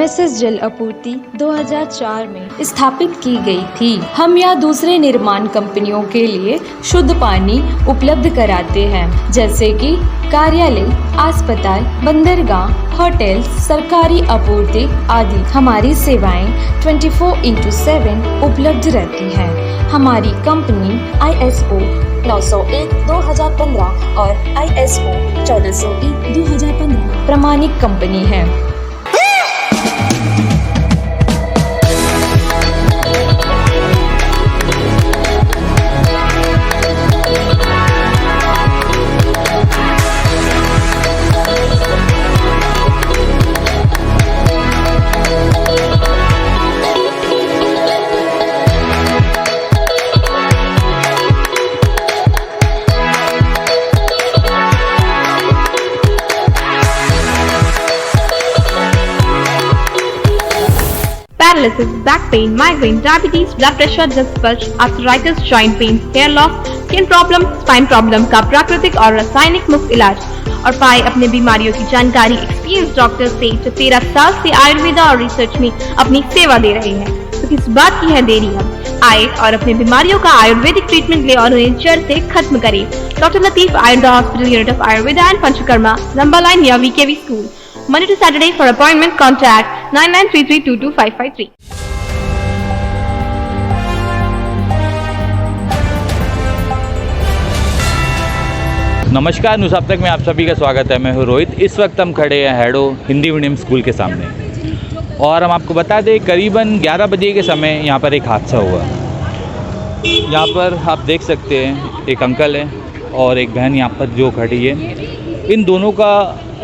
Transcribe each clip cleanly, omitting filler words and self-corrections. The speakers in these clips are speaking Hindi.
एमएसएस जल आपूर्ति 2004 में स्थापित की गई थी। हम या दूसरे निर्माण कंपनियों के लिए शुद्ध पानी उपलब्ध कराते हैं, जैसे कि कार्यालय, अस्पताल, बंदरगाह, होटल, सरकारी आपूर्ति आदि। हमारी सेवाएं 24/7 उपलब्ध रहती हैं। हमारी कंपनी ISO 901/2015 और ISO 1401/2015 प्रमाणित कंपनी है। Paralysis, back pain, migraine, diabetes, blood pressure, disc bulge, arthritis, joint pain, hair loss, skin problem, spine problem का प्राकृतिक और रासायनिक मुक्त इलाज और पाए अपने बीमारियों की जानकारी एक्सपीरियंस डॉक्टर से जो 13 साल से आयुर्वेदा और रिसर्च में अपनी सेवा दे रहे हैं। तो किस बात की है देरी? अब आए और अपने बीमारियों का आयुर्वेदिक ट्रीटमेंट ले और उन्हें जड़ से खत्म करे। Doctor Latif Ayurveda hospital, unit of Ayurveda and panchakarma, लंबा लाइन या VKV school. Monday to Saturday. For appointment, contact 9933225553. नमस्कार, न्यूज़ अब तक में आप सभी का स्वागत है। मैं हूँ रोहित। इस वक्त हम खड़े हैं हैडो हिंदी मीडियम स्कूल के सामने और हम आपको बता दें करीबन 11 बजे के समय यहाँ पर एक हादसा हुआ। यहाँ पर आप देख सकते हैं एक अंकल है और एक बहन यहाँ पर जो खड़ी है। इन दोनों का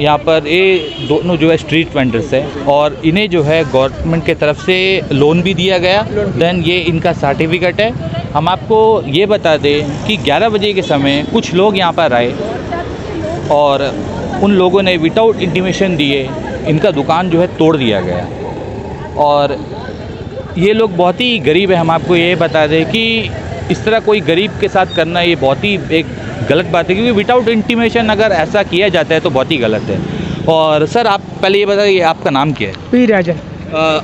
यहाँ पर ये दोनों जो है स्ट्रीट वेंडर्स है और इन्हें जो है गवर्नमेंट के तरफ से लोन भी दिया गया। देन ये इनका सर्टिफिकेट है। हम आपको ये बता दें कि 11 बजे के समय कुछ लोग यहाँ पर आए और उन लोगों ने विदाउट इंटीमेशन दिए इनका दुकान जो है तोड़ दिया गया। और ये लोग बहुत ही गरीब है। हम आपको ये बता दें कि इस तरह कोई गरीब के साथ करना ये बहुत ही एक गलत बात है, क्योंकि विदाउट इंटीमेशन अगर ऐसा किया जाता है तो बहुत ही गलत है। और सर आप पहले ये बताइए आपका नाम क्या है? पी राजन।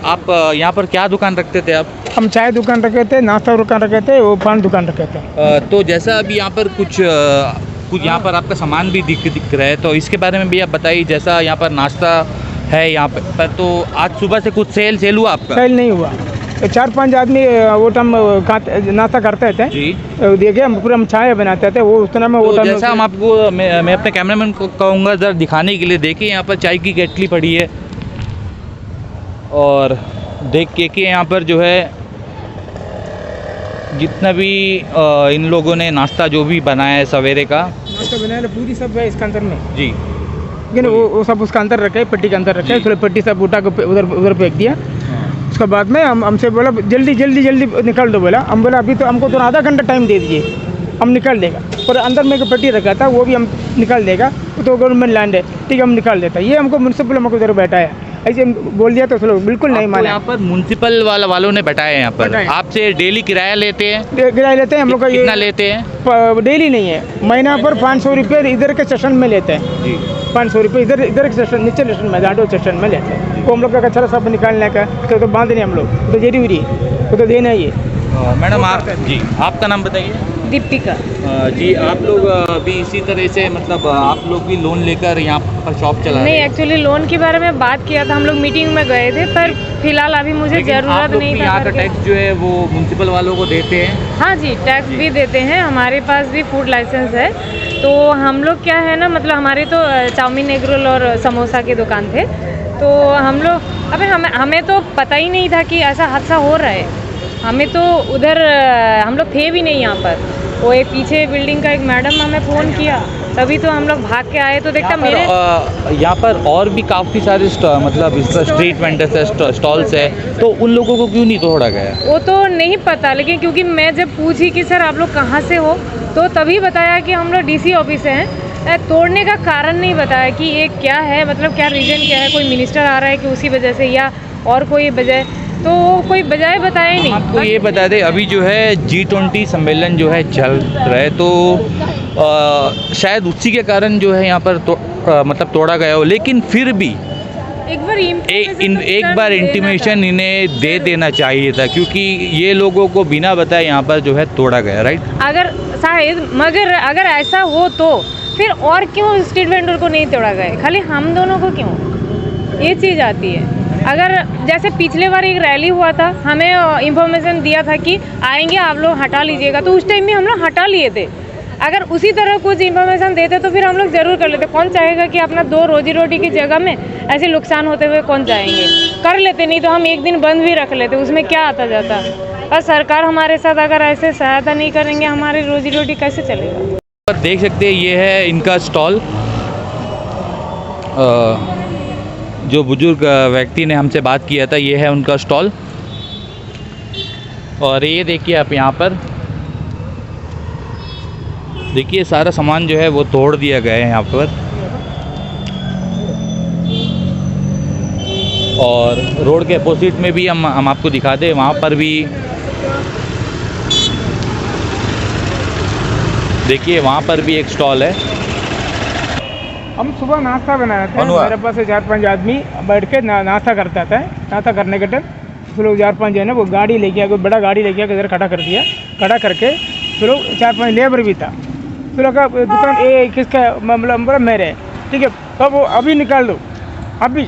आप यहाँ पर क्या दुकान रखते थे आप? हम चाय दुकान रखे थे, नाश्ता दुकान रखे थे, वो पान दुकान रखे थे। तो जैसा अभी यहाँ पर कुछ यहाँ पर आपका सामान भी दिख रहा है, तो इसके बारे में भी आप बताइए। जैसा यहाँ पर नाश्ता है यहाँ पर, तो आज सुबह से कुछ सेल हुआ आपका? सेल नहीं हुआ। 4-5 आदमी वो टाइम नाश्ता करते थे जी, देखिए हम पूरा हम चाय बनाते थे वो उस समय में। वो जैसा हम आपको मैं अपने कैमरामैन को कहूँगा ज़रा दिखाने के लिए। देखिए यहाँ पर चाय की केटली पड़ी है और देख के यहाँ पर जो है जितना भी इन लोगों ने नाश्ता जो भी बनाया है सवेरे का नाश्ता बनाया पूरी सब है इसके अंदर में जी, लेकिन वो सब उसका अंदर रखे, पट्टी के अंदर रखे, फिर पट्टी सब उठा के उधर फेंक दिया। उसके बाद में हमसे बोला जल्दी निकाल दो। बोला हम बोला अभी तो हमको तो आधा घंटा टाइम दे दीजिए, हम निकाल देगा। और अंदर में एक पट्टी रखा था वो भी हम निकाल देगा, तो गवर्नमेंट लैंड है, ठीक है हम निकाल देता। ये हमको म्यूनसिपल हमको इधर बैठाया, ऐसे बोल दिया तो चलो बिल्कुल नहीं माना। यहाँ पर म्यूनसिपल वालों ने बैठाया है। यहाँ पर आपसे डेली किराया लेते हैं? किराया लेते हैं हम लोग का। कितना लेते हैं? डेली नहीं है, महीना पर 500 रुपये इधर के सेशन में लेते हैं जी। 500 रुपये इधर के सेशन, नीचे सेशन में, जाडो सेशन में लेते हैं। वो हम लोग का कचरा सब निकालने का तो बांधने हम लोग तो जरूरी है, वो तो देना ही है। मैडम आप जी आपका नाम बताइए। दीपिका जी, आप लोग भी इसी तरह से मतलब आप लोग भी लोन लेकर यहाँ पर शॉप चला रहे हैं? नहीं, एक्चुअली लोन के बारे में बात किया था, हम लोग मीटिंग में गए थे, पर फिलहाल अभी मुझे ज़रूरत नहीं था। यहाँ का टैक्स जो है वो म्यूनसिपल वालों को देते हैं? हाँ जी, टैक्स भी देते हैं। हमारे पास भी फूड लाइसेंस है। तो हम लोग क्या है ना, मतलब हमारे तो चाउमीन, एग रोल और समोसा की दुकान थे। तो हम लोग अबे हमें तो पता ही नहीं था कि ऐसा हादसा हो रहा है। हमें तो उधर हम लोग थे भी नहीं यहाँ पर। वो एक पीछे बिल्डिंग का एक मैडम हमें फ़ोन किया, तभी तो हम लोग भाग के आए। तो देखता मेरे यहाँ पर और भी काफ़ी सारे मतलब स्ट्रीट वेंडर्स है, स्टॉल्स है, तो उन लोगों को क्यों नहीं तोड़ा गया? वो तो नहीं पता, लेकिन क्योंकि मैं जब पूछी कि सर आप लोग कहाँ से हो, तो तभी बताया कि हम लोग DC ऑफिस से हैं। तोड़ने का कारण नहीं बताया कि ये क्या है, मतलब क्या रीज़न क्या है, कोई मिनिस्टर आ रहा है कि उसी वजह से या और कोई वजह, तो कोई बजाय बताए नहीं। आपको ये बता दें अभी जो है G20 सम्मेलन जो है चल रहा है, तो शायद उसी के कारण जो है यहाँ पर मतलब तोड़ा गया हो। लेकिन फिर भी एक बार इंटीमेशन इन्हें दे देना चाहिए था, क्योंकि ये लोगों को बिना बताए यहाँ पर जो है तोड़ा गया, राइट? अगर शायद, मगर अगर ऐसा हो तो फिर और क्यों स्ट्रीट वेंडर को नहीं तोड़ा गया, खाली हम दोनों को क्यों, ये चीज़ आती है। अगर जैसे पिछले बार एक रैली हुआ था, हमें इंफॉर्मेशन दिया था कि आएंगे आप लोग हटा लीजिएगा, तो उस टाइम में हम लोग हटा लिए थे। अगर उसी तरह कुछ इन्फॉर्मेशन देते तो फिर हम लोग ज़रूर कर लेते। कौन चाहेगा कि अपना 2 रोजी रोटी की जगह में ऐसे नुकसान होते हुए कौन चाहेंगे? कर लेते, नहीं तो हम एक दिन बंद भी रख लेते, उसमें क्या आता जाता। और सरकार हमारे साथ अगर ऐसे सहायता नहीं करेंगे, हमारी रोजी रोटी कैसे चलेगा? पर देख सकते हैं ये है इनका स्टॉल। जो बुजुर्ग व्यक्ति ने हमसे बात किया था, ये है उनका स्टॉल। और ये देखिए आप यहाँ पर देखिए सारा सामान जो है वो तोड़ दिया गया है यहाँ पर। और रोड के अपोजिट में भी हम आपको दिखा दें, वहाँ पर भी देखिए, वहाँ पर भी एक स्टॉल है। हम सुबह नाश्ता बनाया था, मेरे पास 4-5 आदमी बैठ के नाश्ता करता था। नाश्ता करने के टाइम फिर लोग 4-5 जो है ना वो गाड़ी लेके आया, कोई बड़ा गाड़ी लेके आकर इधर खड़ा कर दिया। खड़ा करके फिर लोग 4-5 लेबर भी था। फिर लोग दुकान ये किसका, मतलब मेरे, ठीक है, तब वो अभी निकाल दो, अभी।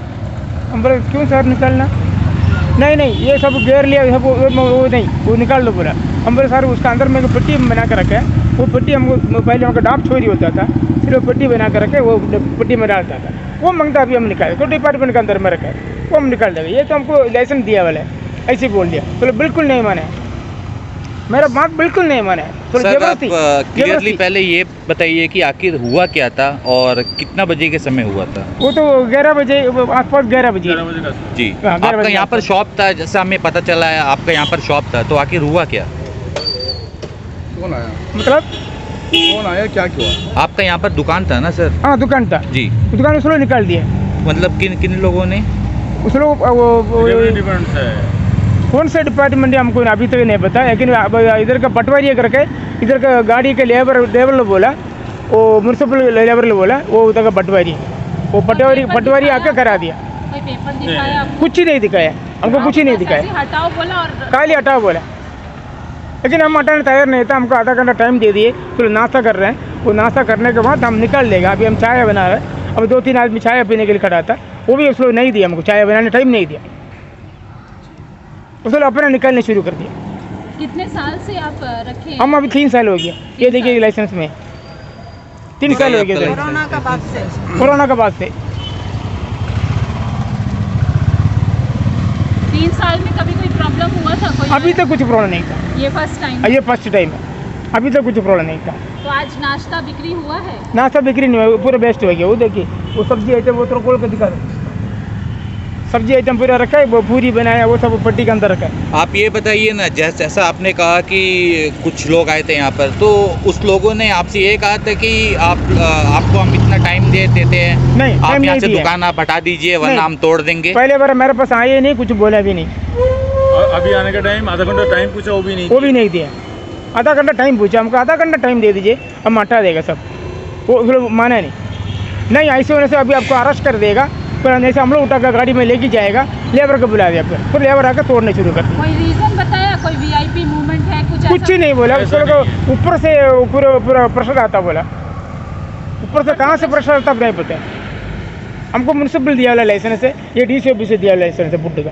हम बोले क्यों सर निकालना? नहीं ये सब घेर लिया, सब वो नहीं, वो निकाल दो पूरा। हम बोले सर उसका अंदर में पट्टी बना कर रखे, वो पट्टी हमको पहले हमको डाप चोरी होता था, फिर वो पट्टी बना कर रखे, वो पट्टी में डालता था, वो मांगता अभी हम निकाले, तो डिपार्टमेंट के अंदर में रखा है, वो हम निकाल देंगे। ये तो हमको लाइसेंस दिया वाला है, ऐसे बोल दिया। तो बिल्कुल नहीं माने, मेरा बात बिल्कुल नहीं माने। तो सर आप क्लियरली पहले ये बताइए कि आखिर हुआ क्या था और कितना बजे के समय हुआ था? वो तो 11 बजे आसपास, 11 बजे जी। हाँ, आपका यहाँ पर शॉप था, जैसा हमें पता चला है आपका यहाँ पर शॉप था, तो आखिर हुआ क्या? कौन आया, मतलब कौन आया, क्या हुआ? आपका यहाँ पर दुकान था ना सर? हाँ दुकान था जी। दुकान उस लोग निकाल दिया। मतलब किन लोगों ने? उस लोग कौन से डिपार्टमेंट है हमको अभी तक नहीं पता, लेकिन इधर का पटवारी करके, इधर का गाड़ी के लेबर बोला, वो म्यूनसिपल लेबर बोला, वो उधर का पटवारी, वो पटवारी आके करा दिया। कोई पेपर दिखाया आपको? कुछ ही नहीं दिखाया हमको, कुछ ही नहीं दिखाया, हटाओ बोला और खाली हटाओ बोला। लेकिन हम हटाने तैयार नहीं था, हमको आधा घंटा टाइम दे दिए। फिर नाश्ता कर रहे हैं, वो नाश्ता करने के बाद हम निकाल देगा। अभी हम चाय बना रहे हैं, अब 2-3 आदमी चाय पीने के लिए खड़ा था, वो भी उस लोग नहीं दिया हमको, चाय बनाने टाइम नहीं दिया, उस लोग अपना निकालने शुरू कर दिया। कितने साल से आप रखे हैं? हम अभी 3 साल हो गया, ये देखिए लाइसेंस में 3 साल हो गया। कोरोना का बाद से? कोरोना के बाद से 3 साल में कभी कोई प्रॉब्लम हुआ था? कोई अभी तक कुछ प्रॉब्लम नहीं था, ये फर्स्ट टाइम? ये फर्स्ट टाइम है, अभी तक कुछ प्रॉब्लम नहीं था। तो आज नाश्ता बिक्री हुआ है? नाश्ता बिक्री नहीं हुआ, पूरा बेस्ट हो गया। वो देखिए वो सब्जी आइटम वो तो खोल के दिखा दो, सब्जी आइटम पूरा रखा है, वो पूरी बनाया, वो सब पट्टी के अंदर रखा है। आप ये बताइए ना, जैसा आपने कहा कि कुछ लोग आए थे यहाँ पर, तो उस लोगों ने आपसे ये कहा था कि आपको हम इतना टाइम दे देते हैं, नहीं, आप टाइम यहाँ नहीं से दिया। दुकान आप हटा दीजिए वरना हम तोड़ देंगे। पहले बार मेरे पास आए नहीं, कुछ बोला भी नहीं। अभी आने का टाइम, आधा घंटा टाइम पूछा, वो भी नहीं दिया। आधा घंटा टाइम पूछा, हमको आधा घंटा टाइम दे दीजिए, हम हटा देगा सब। वो माना नहीं, ऐसे होने से अभी आपको अरेस्ट कर देगा। फिर जैसे हम लोग उठा कर गाड़ी में लेके जाएगा, लेबर को बुला दिया, फिर लेबर आकर तोड़ने शुरू कर दिया। कोई रीजन बताया? कोई वीआईपी मूवमेंट है कुछ ही नहीं बोला। उसको ऊपर से पूरा प्रेशर आता बोला, ऊपर से कहाँ से प्रेशर आता नहीं पता। हमको म्यूनसिपल दिया वाला लाइसेंस है, ये डीसी ऑफिस से दिया वाला लाइसेंस है फूड का।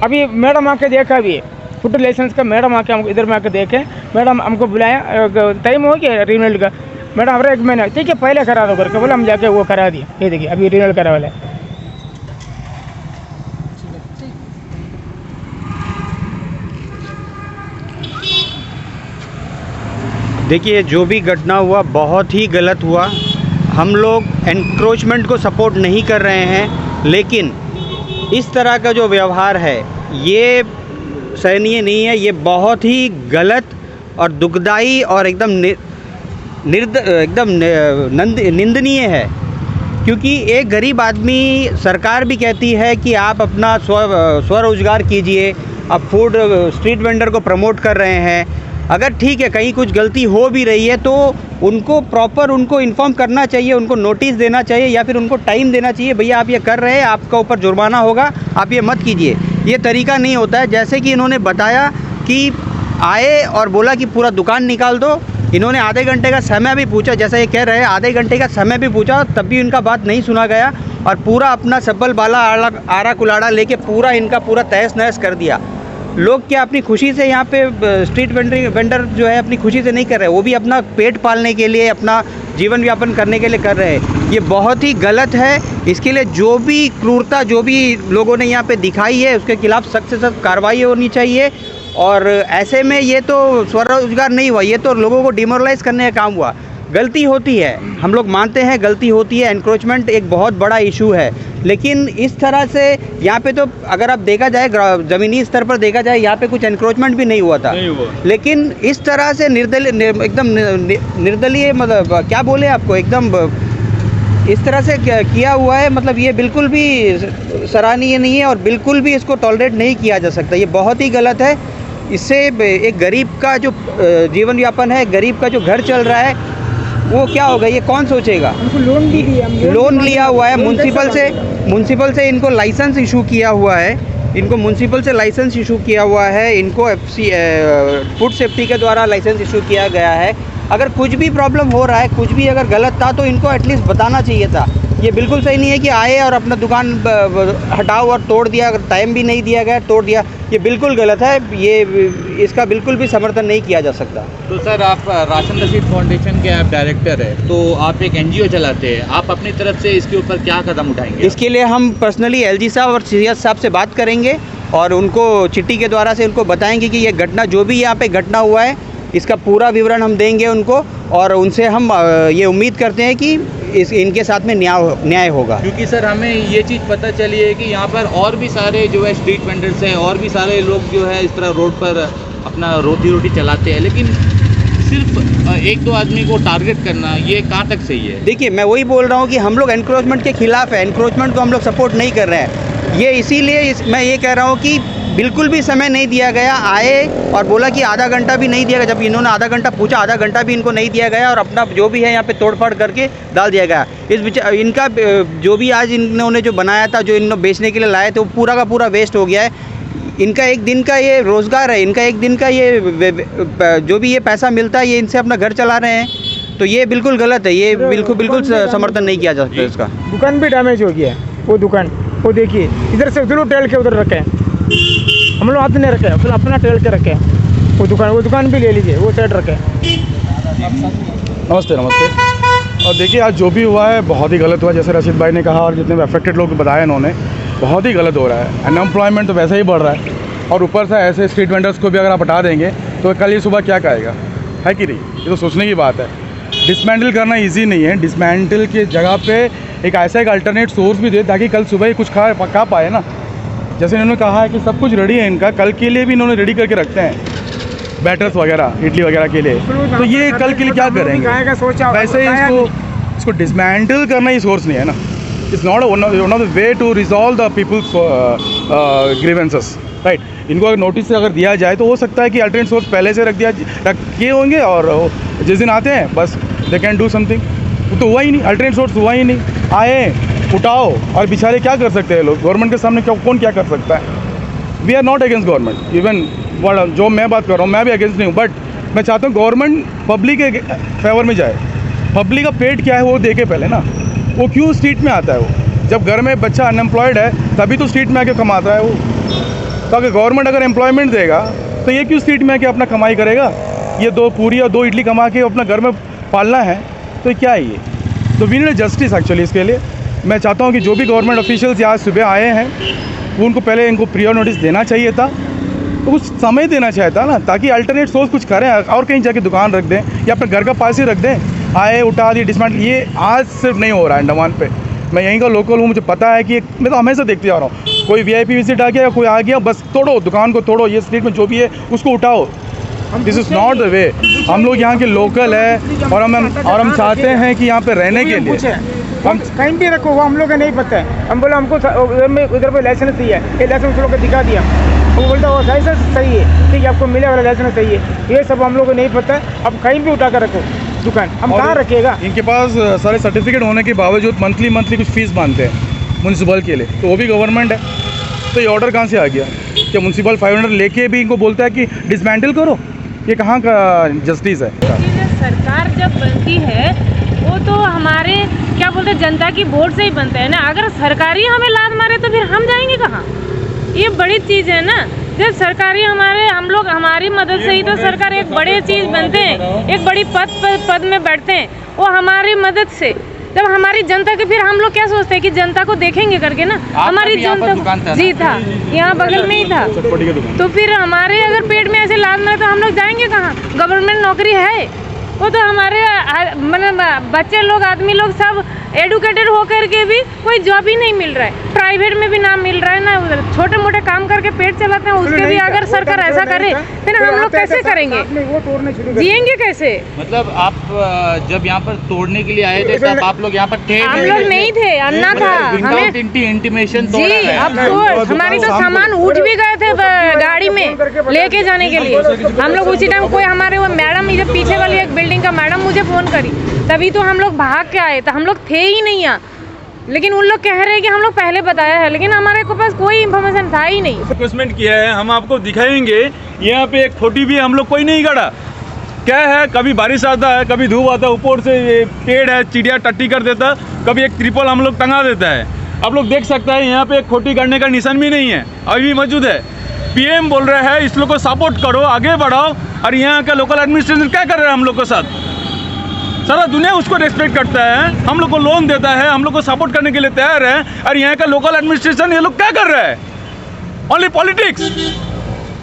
अभी मैडम आके देखा भी है, फूड लाइसेंस का मैडम आके हमको इधर में आके देखे, मैडम हमको बुलाया, टाइम हो गया रिन्यूअल का। मैडम अरे 1 महीना, ठीक है पहले करा दो करके बोला, हम जाके वो करा दिया। ये देखिए अभी रिन्यूअल करा वाला है। देखिए जो भी घटना हुआ बहुत ही गलत हुआ। हम लोग एनक्रोचमेंट को सपोर्ट नहीं कर रहे हैं, लेकिन इस तरह का जो व्यवहार है ये सहनीय नहीं है। ये बहुत ही गलत और दुखदाई और एकदम निंदनीय है, क्योंकि एक गरीब आदमी, सरकार भी कहती है कि आप अपना स्वरोजगार कीजिए, आप फूड स्ट्रीट वेंडर को प्रमोट कर रहे हैं, अगर ठीक है कहीं कुछ गलती हो भी रही है तो उनको प्रॉपर उनको इन्फॉर्म करना चाहिए, उनको नोटिस देना चाहिए या फिर उनको टाइम देना चाहिए, भैया आप ये कर रहे हैं, आपका ऊपर जुर्माना होगा, आप ये मत कीजिए। ये तरीका नहीं होता है। जैसे कि इन्होंने बताया कि आए और बोला कि पूरा दुकान निकाल दो। इन्होंने आधे घंटे का समय भी पूछा, जैसा ये कह रहे हैं आधे घंटे का समय भी पूछा, तब भी इनका बात नहीं सुना गया और पूरा अपना सब्बल बाला आरा कुलाड़ा लेके पूरा इनका पूरा तहस नहस कर दिया। लोग क्या अपनी खुशी से यहाँ पे स्ट्रीट वेंडर जो है अपनी खुशी से नहीं कर रहे, वो भी अपना पेट पालने के लिए, अपना जीवन यापन करने के लिए कर रहे हैं। ये बहुत ही गलत है। इसके लिए जो भी क्रूरता जो भी लोगों ने यहाँ पे दिखाई है उसके खिलाफ सख्त से सख्त कार्रवाई होनी चाहिए। और ऐसे में ये तो स्वरोजगार नहीं हुआ, ये तो लोगों को डिमोरलाइज करने का काम हुआ। गलती होती है, हम लोग मानते हैं गलती होती है, एनक्रोचमेंट एक बहुत बड़ा इशू है, लेकिन इस तरह से यहाँ पे तो अगर आप देखा जाए ज़मीनी स्तर पर देखा जाए यहाँ पे कुछ एनक्रोचमेंट भी नहीं हुआ था, लेकिन इस तरह से एकदम निर्दलीय, मतलब क्या बोले आपको, एकदम इस तरह से किया हुआ है। मतलब ये बिल्कुल भी सराहनीय नहीं है और बिल्कुल भी इसको टॉलरेट नहीं किया जा सकता। ये बहुत ही गलत है। इससे एक गरीब का जो जीवन यापन है, गरीब का जो घर चल रहा है, वो क्या होगा, ये कौन सोचेगा। उनको लोन भी दिया, लोन लिया हुआ है म्युनिसिपल से इनको लाइसेंस इशू किया हुआ है, इनको म्युनिसिपल से लाइसेंस इशू किया हुआ है, इनको फूड सेफ्टी के द्वारा लाइसेंस इशू किया गया है। अगर कुछ भी प्रॉब्लम हो रहा है, कुछ भी अगर गलत था तो इनको एटलीस्ट बताना चाहिए था। ये बिल्कुल सही नहीं है कि आए और अपना दुकान हटाओ और तोड़ दिया, अगर टाइम भी नहीं दिया गया तोड़ दिया, ये बिल्कुल गलत है। ये इसका बिल्कुल भी समर्थन नहीं किया जा सकता। तो सर आप राशन रसीद फाउंडेशन के आप डायरेक्टर है, तो आप एक NGO चलाते हैं, आप अपनी तरफ से इसके ऊपर क्या कदम उठाएंगे? इसके लिए हम पर्सनली LG साहब और CS साहब से बात करेंगे और उनको चिट्ठी के द्वारा से उनको बताएंगे कि ये घटना जो भी यहाँ पे घटना हुआ है इसका पूरा विवरण हम देंगे उनको, और उनसे हम ये उम्मीद करते हैं कि इनके साथ में न्याय होगा। क्योंकि सर हमें ये चीज़ पता चली है कि यहाँ पर और भी सारे जो है स्ट्रीट वेंडर्स हैं, और भी सारे लोग जो है इस तरह रोड पर अपना रोटी चलाते हैं, लेकिन सिर्फ एक दो आदमी को टारगेट करना ये कहाँ तक सही है? देखिए मैं वही बोल रहा हूँ कि हम लोग एनक्रोचमेंट के खिलाफ है, एनक्रोचमेंट को हम लोग सपोर्ट नहीं कर रहे हैं। ये इसीलिए मैं ये कह रहा हूँ कि बिल्कुल भी समय नहीं दिया गया। आए और बोला कि आधा घंटा भी नहीं दिया गया, जब इन्होंने आधा घंटा पूछा, आधा घंटा भी इनको नहीं दिया गया और अपना जो भी है यहाँ पे तोड़फाड़ करके डाल दिया गया। इनका जो भी आज इन्होंने जो बनाया था, जो इन्होंने बेचने के लिए लाए थे, वो पूरा का पूरा वेस्ट हो गया है। इनका एक दिन का ये रोज़गार है, इनका एक दिन का ये जो भी ये पैसा मिलता है, ये इनसे अपना घर चला रहे हैं, तो ये बिल्कुल गलत है। ये बिल्कुल समर्थन नहीं किया जा सकता इसका। दुकान भी डैमेज हो गया है, वो दुकान वो देखिए, इधर से उधर टेल के उधर रखे हैं, हम लोग हाथ नहीं रखे, फिर अपना टेल के रखे हैं। वो दुकान भी ले लीजिए, वो साइड रखे। नमस्ते। और देखिए आज जो भी हुआ है बहुत ही गलत हुआ, जैसे रशीद भाई ने कहा और जितने भी अफेक्टेड लोग बताया इन्होंने, बहुत ही गलत हो रहा है। अनएम्प्लॉयमेंट तो वैसे ही बढ़ रहा है और ऊपर से ऐसे स्ट्रीट वेंडर्स को भी अगर आप हटा देंगे तो कल ये सुबह क्या कहेगा, है कि नहीं? ये तो सोचने की बात है। डिसमेंटल करना इजी नहीं है। डिसमेंटल की जगह पे एक ऐसा एक अल्टरनेट सोर्स भी दे ताकि कल सुबह ही कुछ खा पाए ना। जैसे इन्होंने कहा है कि सब कुछ रेडी है इनका, कल के लिए भी इन्होंने रेडी करके रखते हैं बैटर्स वगैरह, इडली वगैरह के लिए, तो ये कल के लिए क्या करेंगे? वैसे ही इसको डिसमेंटल करना ही सोर्स नहीं है ना। It's not one of the way to resolve the people's grievances, right. इनको अगर नोटिस अगर दिया जाए तो हो सकता है कि अल्टरनेट सोर्स पहले से रखे होंगे और जिस दिन आते हैं बस दे कैन डू समथिंग। तो हुआ ही नहीं, अल्टरनेट सोर्स हुआ ही नहीं। आए, उठाओ, और बेचारे क्या कर सकते हैं लोग? गवर्नमेंट के सामने कौन क्या कर सकता है? We are not against government, even जो मैं बात कर रहा हूँ मैं भी अगेंस्ट नहीं हूँ, बट मैं चाहता हूँ गवर्नमेंट पब्लिक के फेवर में जाए। पब्लिक का पेट क्या है वो देखे पहले ना। वो क्यों स्ट्रीट में आता है? वो जब घर में बच्चा अनएम्प्लॉयड है तभी तो स्ट्रीट में आके कमाता है वो। तो अगर गवर्नमेंट अगर एम्प्लॉयमेंट देगा तो ये क्यों स्ट्रीट में आके अपना कमाई करेगा? ये 2 पूरी और 2 इडली कमा के अपना घर में पालना है, तो क्या है ये? तो वी नीड जस्टिस एक्चुअली। इसके लिए मैं चाहता हूँ कि जो भी गवर्नमेंट ऑफिशियल्स आज सुबह आए हैं वो उनको पहले इनको प्रियर नोटिस देना चाहिए था, तो कुछ समय देना चाहिए था ना, ताकि अल्टरनेट सोर्स कुछ करें और कहीं जाके दुकान रख दें या अपने घर का पास ही रख दें। आए, उठा दी, डिसमेंटल, ये आज सिर्फ नहीं हो रहा है अंडमान पे। मैं यहीं का लोकल हूँ, मुझे पता है कि मैं तो हमेशा देखते जा रहा हूँ, कोई VIP विजिट आ गया या कोई आ गया, बस तोड़ो दुकान को, तोड़ो, ये स्ट्रीट में जो भी है उसको उठाओ। This is not the way. हम लोग यहाँ के लोकल है और हम चाहते हैं कि यहाँ पे रहने के लिए हम कहीं भी रखो, वो हम लोग का नहीं पता है। हम बोला हमको उधर पे लाइसेंस दिया है, ये लाइसेंस लोग को दिखा दिया, वो बोलता है वो लाइसेंस सही है, ठीक है आपको मिले वाला लाइसेंस सही है। ये सब हम लोग को नहीं पता है। अब कहीं भी उठा कर रखो दुकान, हम और कहाँ रखेगा? इनके पास सारे सर्टिफिकेट होने के बावजूद मंथली कुछ फीस मानते हैं म्यूनसिपल के लिए, तो वो भी गवर्नमेंट है। तो ये ऑर्डर कहाँ से आ गया कि म्यूनसिपल 500 लेके भी इनको बोलता है कि डिसमेंटल करो? ये कहाँ का जस्टिस है? सरकार जब बनती है वो तो हमारे क्या बोलते हैं जनता की वोट से ही बनते हैं ना। अगर सरकारी हमें लात मारे तो फिर हम जाएंगे कहाँ? ये बड़ी चीज़ है ना। जब सरकारी हम लोग हमारी मदद से ही तो सरकार एक बड़े चीज़ बनते हैं, एक बड़ी पद में बैठते हैं, वो हमारी मदद से। जब हमारी जनता के फिर हम लोग क्या सोचते हैं कि जनता को देखेंगे करके ना, हमारी जनता जी था यहाँ बगल में ही था। तो फिर हमारे अगर पेट में ऐसे लाद मारे तो हम लोग जाएंगे कहाँ? गवर्नमेंट नौकरी है वो तो हमारे मतलब बच्चे लोग आदमी लोग सब एडुकेटेड होकर के भी कोई जॉब ही नहीं मिल रहा है। प्राइवेट में भी ना मिल रहा है ना, छोटे मोटे काम करके पेट चलाते हैं उसके भी अगर सरकार ऐसा करे फिर हम लोग कैसे करेंगे? जिएंगे कैसे? मतलब आप जब यहाँ पर तोड़ने के लिए आए थे तब आप लोग यहाँ पर थे? हम लोग नहीं थे, अन्ना था हमें इंटीमेशन जी। अब तो हमारी तो सामान उठ भी गए थे गाड़ी में लेके जाने के लिए। हम लोग उसी टाइम कोई हमारे वो मैडम इधर पीछे वाली एक बिल्डिंग का मैडम मुझे फ़ोन करी, तभी तो हम लोग भाग के आए। तो हम लोग थे ही नहीं यहाँ, लेकिन उन लोग कह रहे हैं कि हम लोग पहले बताया है, लेकिन हमारे को पास कोई इन्फॉर्मेशन था ही नहीं। रिक्वेस्टमेंट किया है, हम आपको दिखाएंगे। यहाँ पे एक छोटी भी हम लोग कोई नहीं गड़ा। क्या है, कभी बारिश आता है, कभी धूप आता है, ऊपर से ये पेड़ है चिड़िया टट्टी कर देता, कभी एक त्रिपल हम लोग टंगा देता है। आप लोग देख सकते हैं यहाँ पे एक खोटी करने का निशान भी नहीं है, अभी भी मौजूद है। पीएम बोल रहे हैं इस लोग को सपोर्ट करो, आगे बढ़ाओ, और यहाँ का लोकल एडमिनिस्ट्रेशन क्या कर रहा है हम लोग के साथ? सारा दुनिया उसको रेस्पेक्ट करता है, हम लोग को लोन देता है, हम लोग को सपोर्ट करने के लिए तैयार है, और यहाँ का लोकल एडमिनिस्ट्रेशन ये लोग क्या कर रहा है? Only politics.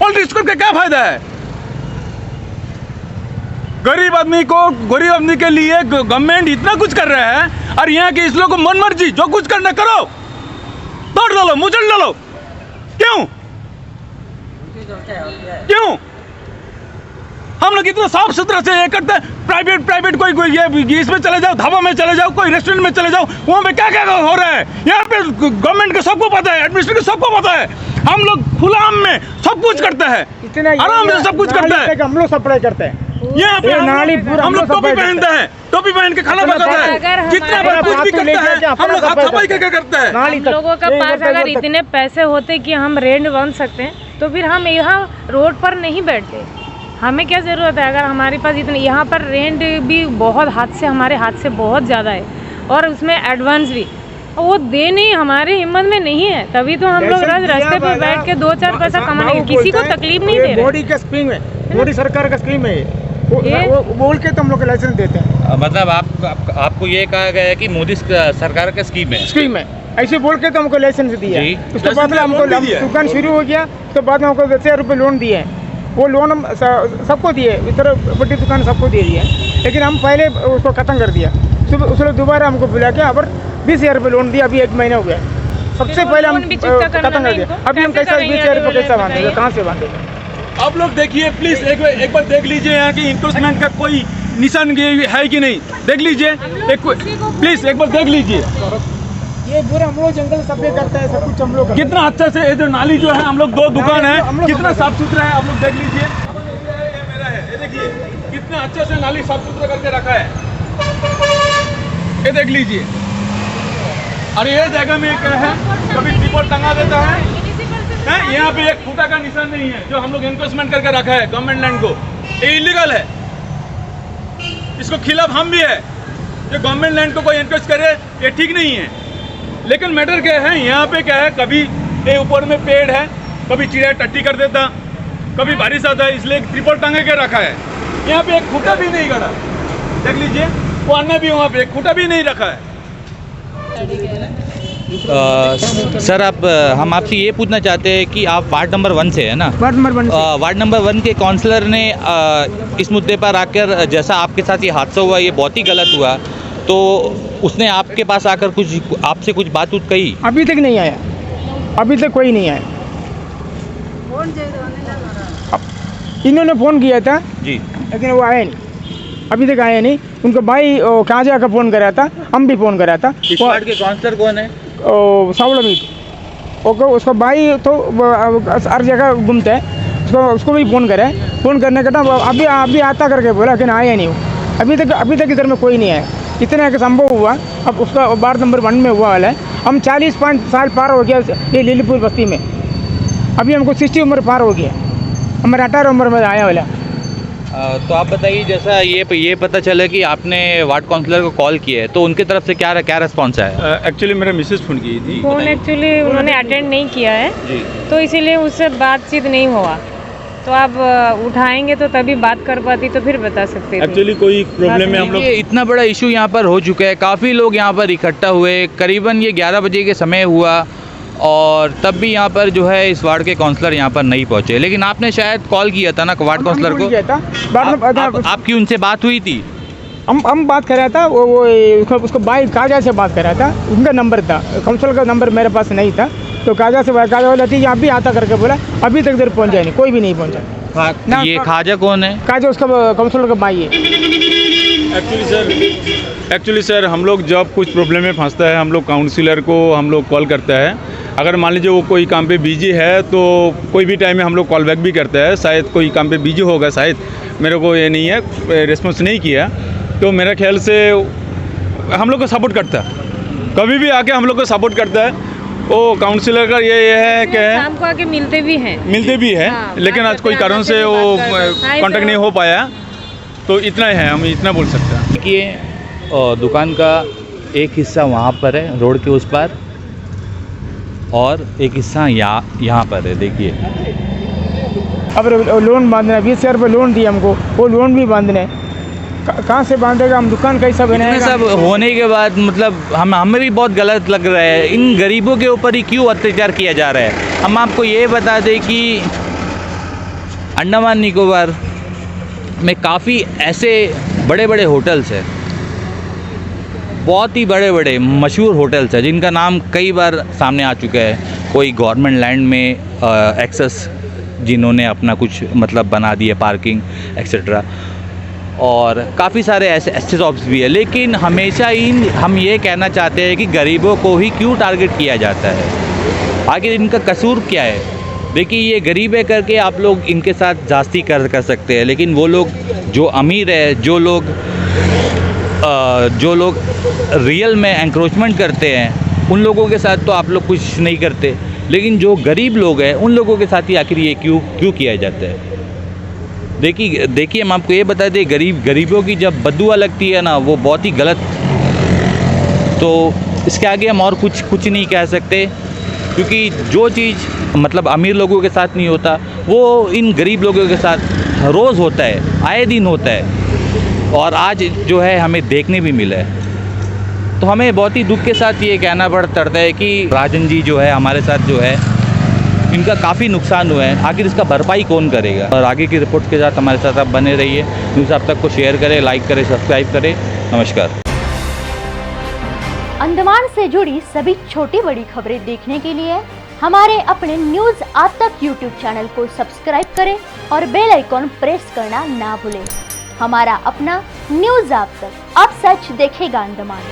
पॉलिटिक्स करके क्या फायदा है? गरीब आदमी के लिए गवर्नमेंट इतना कुछ कर रहा है, और यहाँ के इस लोग को मन मर्जी जो कुछ करना करो, तोड़ डालो, मुचल डालो। क्यों? हम लोग इतना साफ सुथरा से ये करते हैं। प्राइवेट कोई ये इसमें चले जाओ, ढाबा में चले जाओ, कोई रेस्टोरेंट में चले जाओ, वहाँ पे क्या क्या हो रहा है? यहाँ पे गवर्नमेंट को सबको पता है, एडमिनिस्ट्रेशन को सबको पता है। हम लोग खुला आम में सब कुछ करते हैं, आराम से सब कुछ करते हैं। हम लोग सप्लाई करते हैं यहाँ पे हम लोग टोपी पहनते हैं, टोपी पहन के खाना पकाते हैं, जितना कुछ भी करते हैं हम लोग हाथ सफाई करके करते हैं। हम लोगों के पास अगर इतने पैसे होते कि हम रेंट बन सकते हैं तो फिर हम यहाँ रोड पर नहीं बैठते। हमें क्या ज़रूरत है? अगर हमारे पास इतने, यहाँ पर रेंट भी बहुत हमारे हाथ से बहुत ज़्यादा है, और उसमें एडवांस भी वो दे नहीं, हमारी हिम्मत में नहीं है। तभी तो हम लोग रोज रास्ते पे बैठ के 2-4 पैसा कमाने, किसी को तकलीफ नहीं दे रहे। मोदी का स्कीम है, मोदी सरकार का स्कीम है, वो बोल के तो हम लोग लाइसेंस देते हैं। मतलब आपको ये कहा गया है कि मोदी सरकार का स्कीम है, ऐसे बोल के तो हमको लाइसेंस दिया। उसके बाद में हमको दुकान शुरू हो गया, तो बाद में हमको 10,000 रुपये लोन दिए। वो लोन हम सबको दिए, इस तरह बड़ी दुकान सबको दे दिए, लेकिन हम पहले उसको ख़त्म कर दिया। उसने दोबारा हमको बुला के अब 20,000 रुपये लोन दिया। अभी 1 महीना हो गया, सबसे पहले हम खत्म कर दिया। अभी हम कैसा 20,000 रुपये कैसा बांधेंगे, कहाँ से बांधेंगे? आप लोग देखिए प्लीज, एक बार देख लीजिए यहाँ की इंक्रोचमेंट का कोई निशान है कि नहीं, देख लीजिए प्लीज, एक बार देख लीजिए। ये पूरा हम लोग जंगल सफाई करते हैं, सब कुछ हम लोग कितना अच्छा से इधर नाली जो है, हम लोग 2 दुकान है, कितना साफ सुथरा है, आप लोग देख लीजिए। ये मेरा है, ये देखिए कितना अच्छा से नाली साफ सुथरा करके रखा है, ये देख लीजिए। और ये जगह में क्या है, कभी ट्रिपल टंगा देता है, यहाँ पे एक फूटा का निशान नहीं है, जो हम लोग एनक्रोचमेंट करके रखा है गवर्नमेंट लैंड को, ये इलीगल है। इसको खिलाफ हम भी है, जो गवर्नमेंट लैंड को कोई एनक्रोच करे ये ठीक नहीं है। लेकिन मैटर क्या है, यहाँ पे क्या है, कभी ये ऊपर में पेड़ है, कभी चिड़िया टट्टी कर देता, कभी बारिश आता है, इसलिए ट्रिपल टांगे के रखा है। यहाँ पे एक खूंटा भी नहीं गड़ा, देख लीजिए, वो अन्य भी वहाँ पे एक खूंटा भी नहीं रखा है। सर हम आपसे ये पूछना चाहते हैं कि आप वार्ड नंबर 1 से है ना? वार्ड नंबर 1 के काउंसलर ने इस मुद्दे पर आकर, जैसा आपके साथ ये हादसा हुआ, ये बहुत ही गलत हुआ, तो उसने आपके पास आकर आपसे कुछ बात कही? अभी तक नहीं आया, अभी तक कोई नहीं आया। इन्होंने फ़ोन किया था जी, लेकिन वो आया नहीं, अभी तक आया नहीं। उनको भाई कहाँ जाकर फ़ोन करा था, हम भी फ़ोन करा था। इस वार्ड के काउंसलर कौन है? सावला मीत। उसको भाई तो हर जगह घूमता है, उसको भी फ़ोन करे, फ़ोन करने का अभी आता करके बोला, लेकिन आया नहीं वो। अभी तक इधर में कोई नहीं है। इतना एक संभव हुआ, अब उसका वार्ड नंबर 1 में हुआ वाला है। हम 45 साल पार हो गया ये लीलीपुर बस्ती में, अभी हमको 60 उम्र पार हो गया, हमारे 18 उम्र में आया वाला। तो आप बताइए, जैसा ये पता चला कि आपने वार्ड काउंसलर को कॉल किया है, तो उनकी तरफ से क्या रिस्पॉन्स आया? एक्चुअली मेरा मिसेज फ़ोन की थी। फ़ोन एक्चुअली उन्होंने अटेंड नहीं किया है जी। तो इसीलिए उससे बातचीत नहीं हुआ। तो आप उठाएंगे तो तभी बात कर पाती, तो फिर बता सकते थे। एक्चुअली कोई प्रॉब्लम है हम लोग। ये इतना बड़ा इशू यहाँ पर हो चुका है, काफ़ी लोग यहाँ पर इकट्ठा हुए, करीबन ये 11 बजे के समय हुआ और तब भी यहाँ पर जो है इस वार्ड के काउंसलर यहाँ पर नहीं पहुँचे। लेकिन आपने शायद कॉल किया था ना वार्ड काउंसलर को, आपकी उनसे बात हुई थी? हम बात कर रहा था, वो उसको भाई काजा से बात कर रहा था, उनका नंबर था, काउंसलर का नंबर मेरे पास नहीं था, तो काजा बोला ठीक है आप भी आता करके बोला, अभी तक इधर पहुँचा नहीं, कोई भी नहीं पहुँचा। ये खाजा कौन है? काजा उसका काउंसलर का भाई है। एक्चुअली सर हम लोग जब कुछ प्रॉब्लम में फंसता है, हम लोग काउंसलर को हम लोग कॉल करता है। अगर मान लीजिए वो कोई काम पे बिजी है तो कोई भी टाइम में हम लोग कॉल बैक भी करते हैं। शायद कोई काम पे बिजी होगा, शायद मेरे को ये नहीं है, रिस्पॉन्स नहीं किया, तो मेरा ख्याल से हम लोग को सपोर्ट करता है, कभी भी आके हम लोग को सपोर्ट करता है। वो काउंसलर का ये है कि शाम को आके मिलते भी हैं। हाँ, लेकिन आज कोई कारण से वो कांटेक्ट नहीं हो पाया, तो इतना ही है, हम इतना बोल सकते हैं। देखिए दुकान का एक हिस्सा वहाँ पर है रोड के उस पार, और एक हिस्सा यहाँ पर है। देखिए अब लोन बांधना है, 20,000 रुपये लोन दिया हमको, वो लोन भी बांधना है, कहाँ से बांधेगा, हम दुकान कैसा बनाएगा? सब होने के बाद मतलब हमें भी बहुत गलत लग रहा है, इन गरीबों के ऊपर ही क्यों अत्याचार किया जा रहा है। हम आपको ये बता दें कि अंडमान निकोबार में काफ़ी ऐसे बड़े बड़े होटल्स हैं, बहुत ही बड़े बड़े मशहूर होटल्स हैं, जिनका नाम कई बार सामने आ चुका है। कोई गवर्नमेंट लैंड में एक्सेस जिन्होंने अपना कुछ मतलब बना दिया, पार्किंग एक्सेट्रा, और काफ़ी सारे ऐसे शॉप्स भी है। लेकिन हमेशा हम ये कहना चाहते हैं कि गरीबों को ही क्यों टारगेट किया जाता है, आखिर इनका कसूर क्या है? देखिए ये गरीब है करके आप लोग इनके साथ जास्ती कर सकते हैं, लेकिन वो लोग जो अमीर है, जो लोग रियल में एंक्रोचमेंट करते हैं, उन लोगों के साथ तो आप लोग कुछ नहीं करते, लेकिन जो गरीब लोग हैं उन लोगों के साथ ही आखिर ये क्यों किया जाता है? देखिए हम आपको ये बता दें, गरीबों की जब बद्दुआ लगती है ना, वो बहुत ही गलत, तो इसके आगे हम और कुछ नहीं कह सकते, क्योंकि जो चीज़ मतलब अमीर लोगों के साथ नहीं होता, वो इन गरीब लोगों के साथ रोज़ होता है, आए दिन होता है, और आज जो है हमें देखने भी मिला है। तो हमें बहुत ही दुख के साथ ये कहना पड़ता है कि राजन जी जो है हमारे साथ जो है, इनका काफ़ी नुकसान हुआ है, आखिर इसका भरपाई कौन करेगा? और आगे की रिपोर्ट के साथ हमारे साथ आप बने रहिए। न्यूज़ आप तक को शेयर करें, लाइक करें, सब्सक्राइब करें। नमस्कार। अंडमान से जुड़ी सभी छोटी बड़ी खबरें देखने के लिए हमारे अपने न्यूज़ आज तक यूट्यूब चैनल को सब्सक्राइब करें और बेल आइकॉन प्रेस करना ना भूलें। हमारा अपना न्यूज़ आज तक, अब सच देखेगा अंडमान।